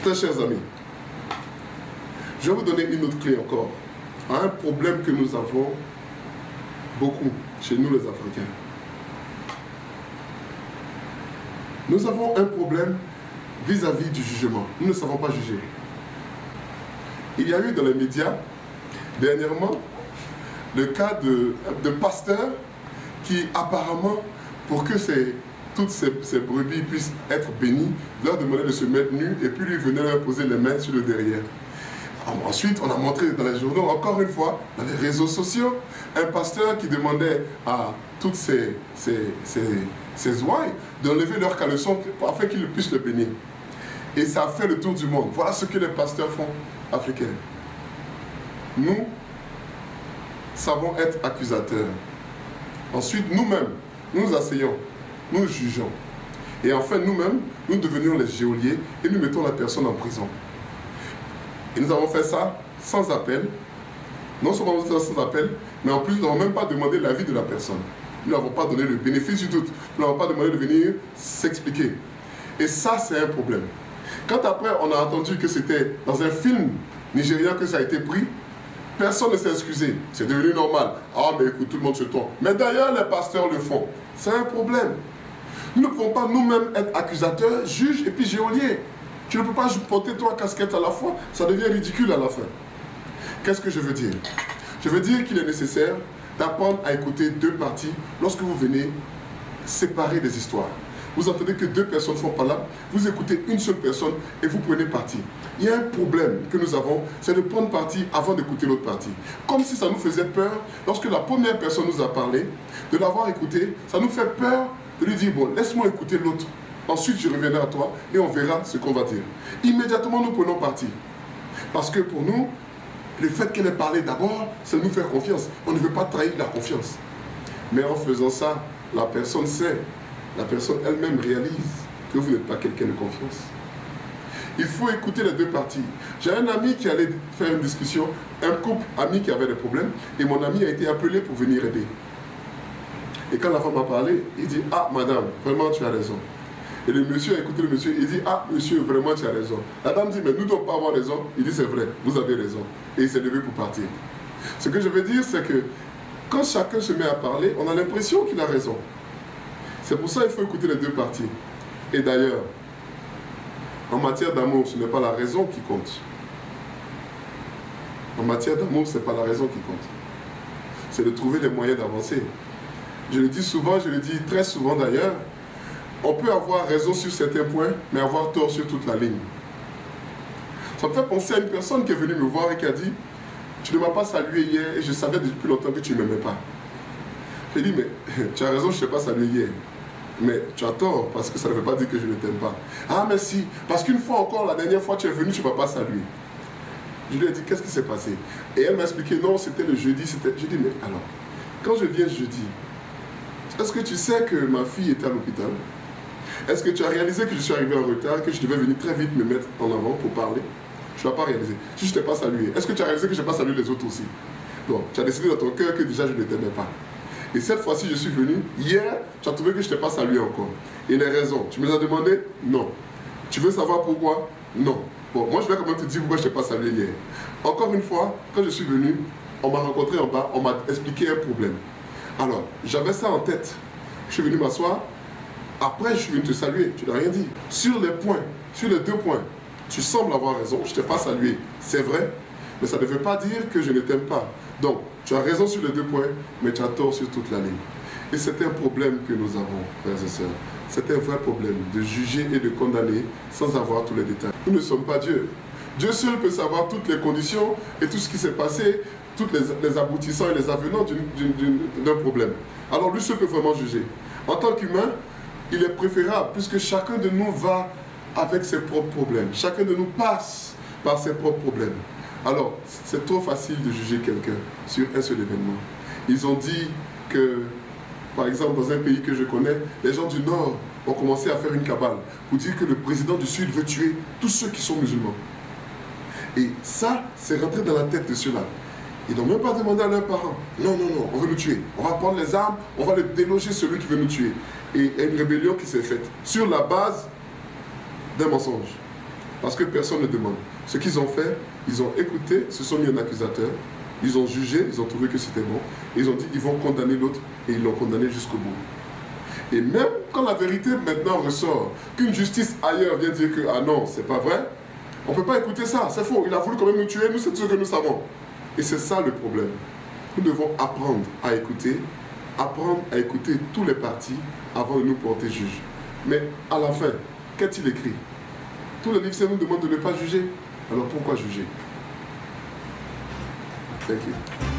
Très chers amis, je vais vous donner une autre clé encore à un problème que nous avons beaucoup chez nous les Africains. Nous avons un problème vis-à-vis du jugement. Nous ne savons pas juger. Il y a eu dans les médias, dernièrement, le cas de pasteurs qui apparemment, pour que toutes ces brebis puissent être bénies, leur demandaient de se mettre nus et puis lui venait leur poser les mains sur le derrière. Ensuite, on a montré dans les journaux, encore une fois, dans les réseaux sociaux, un pasteur qui demandait à toutes ces ouailles d'enlever leur caleçon afin qu'ils puissent le bénir. Et ça a fait le tour du monde. Voilà ce que les pasteurs font africains. Nous savons être accusateurs. Ensuite, nous-mêmes, nous nous asseyons, nous jugeons. Et enfin, nous-mêmes, nous devenions les geôliers et nous mettons la personne en prison. Et nous avons fait ça sans appel. Non seulement sans appel, mais en plus, nous n'avons même pas demandé l'avis de la personne. Nous n'avons pas donné le bénéfice du doute. Nous n'avons pas demandé de venir s'expliquer. Et ça, c'est un problème. Quand après, on a entendu que c'était dans un film nigérien que ça a été pris, personne ne s'est excusé. C'est devenu normal. Ah, mais écoute, tout le monde se trompe. Mais d'ailleurs, les pasteurs le font. C'est un problème. Nous ne pouvons pas nous-mêmes être accusateurs, juges et puis geôliers. Tu ne peux pas porter trois casquettes à la fois. Ça devient ridicule à la fin. Qu'est-ce que je veux dire? Je veux dire qu'il est nécessaire d'apprendre à écouter deux parties lorsque vous venez séparer des histoires. Vous entendez que deux personnes ne sont pas là, vous écoutez une seule personne et vous prenez parti. Il y a un problème que nous avons, c'est de prendre parti avant d'écouter l'autre partie. Comme si ça nous faisait peur, lorsque la première personne nous a parlé, de l'avoir écouté, ça nous fait peur de lui dire, bon, laisse-moi écouter l'autre. Ensuite, je reviendrai à toi et on verra ce qu'on va dire. Immédiatement, nous prenons parti. Parce que pour nous, le fait qu'elle ait parlé d'abord, ça nous fait confiance. On ne veut pas trahir la confiance. Mais en faisant ça, la personne sait, la personne elle-même réalise que vous n'êtes pas quelqu'un de confiance. Il faut écouter les deux parties. J'ai un ami qui allait faire une discussion, un couple ami qui avait des problèmes, et mon ami a été appelé pour venir aider. Et quand la femme a parlé, il dit, ah madame, vraiment tu as raison. Et le monsieur a écouté le monsieur, il dit, ah monsieur, vraiment tu as raison. La dame dit, mais nous ne devons pas avoir raison. Il dit, c'est vrai, vous avez raison. Et il s'est levé pour partir. Ce que je veux dire, c'est que quand chacun se met à parler, on a l'impression qu'il a raison. C'est pour ça qu'il faut écouter les deux parties. Et d'ailleurs, en matière d'amour, ce n'est pas la raison qui compte. En matière d'amour, ce n'est pas la raison qui compte. C'est de trouver les moyens d'avancer. Je le dis souvent, je le dis très souvent d'ailleurs, on peut avoir raison sur certains points, mais avoir tort sur toute la ligne. Ça me fait penser à une personne qui est venue me voir et qui a dit, tu ne m'as pas salué hier et je savais depuis longtemps que tu ne m'aimais pas. J'ai dit, mais tu as raison, je ne t'ai pas salué hier. Mais tu as tort, parce que ça ne veut pas dire que je ne t'aime pas. Ah, mais si, parce qu'une fois encore, la dernière fois tu es venu, tu ne m'as pas salué. Je lui ai dit, qu'est-ce qui s'est passé? Et elle m'a expliqué, non, c'était le jeudi. J'ai dit, mais alors, quand je viens jeudi, est-ce que tu sais que ma fille était à l'hôpital? Est-ce que tu as réalisé que je suis arrivé en retard, que je devais venir très vite me mettre en avant pour parler? Je ne l'ai pas réalisé. Si je ne t'ai pas salué, est-ce que tu as réalisé que je n'ai pas salué les autres aussi? Donc, tu as décidé dans ton cœur que déjà je ne t'aimais pas. Et cette fois-ci, je suis venu. Hier, tu as trouvé que je ne t'ai pas salué encore. Et les raisons, tu me les as demandées? Non. Tu veux savoir pourquoi? Non. Bon, moi je vais quand même te dire pourquoi je ne t'ai pas salué hier. Encore une fois, quand je suis venu, on m'a rencontré en bas, on m'a expliqué un problème. Alors, j'avais ça en tête. Je suis venu m'asseoir. Après, je suis venu te saluer. Tu n'as rien dit. Sur les points, sur les deux points, tu sembles avoir raison. Je ne t'ai pas salué. C'est vrai. Mais ça ne veut pas dire que je ne t'aime pas. Donc, tu as raison sur les deux points, mais tu as tort sur toute la ligne. Et c'est un problème que nous avons, frères et sœurs. C'est un vrai problème de juger et de condamner sans avoir tous les détails. Nous ne sommes pas Dieu. Dieu seul peut savoir toutes les conditions et tout ce qui s'est passé, tous les aboutissants et les avenants d'un problème. Alors lui seul peut vraiment juger. En tant qu'humain, il est préférable, puisque chacun de nous va avec ses propres problèmes. Chacun de nous passe par ses propres problèmes. Alors, c'est trop facile de juger quelqu'un sur un seul événement. Ils ont dit que, par exemple, dans un pays que je connais, les gens du Nord ont commencé à faire une cabale pour dire que le président du Sud veut tuer tous ceux qui sont musulmans. Et ça, c'est rentré dans la tête de ceux-là. Ils n'ont même pas demandé à leurs parents. Non, non, non, on veut nous tuer. On va prendre les armes, on va déloger celui qui veut nous tuer. Et il y a une rébellion qui s'est faite sur la base d'un mensonge. Parce que personne ne demande. Ce qu'ils ont fait, ils ont écouté, se sont mis un accusateur, ils ont jugé, ils ont trouvé que c'était bon, et ils ont dit ils vont condamner l'autre, et ils l'ont condamné jusqu'au bout. Et même quand la vérité maintenant ressort, qu'une justice ailleurs vient dire que ah non, c'est pas vrai, on ne peut pas écouter ça, c'est faux, il a voulu quand même nous tuer, nous c'est ce que nous savons. Et c'est ça le problème. Nous devons apprendre à écouter tous les partis avant de nous porter juge. Mais à la fin, qu'est-il écrit? Tous les livres nous demandent de ne pas juger. Alors pourquoi juger? Thank you.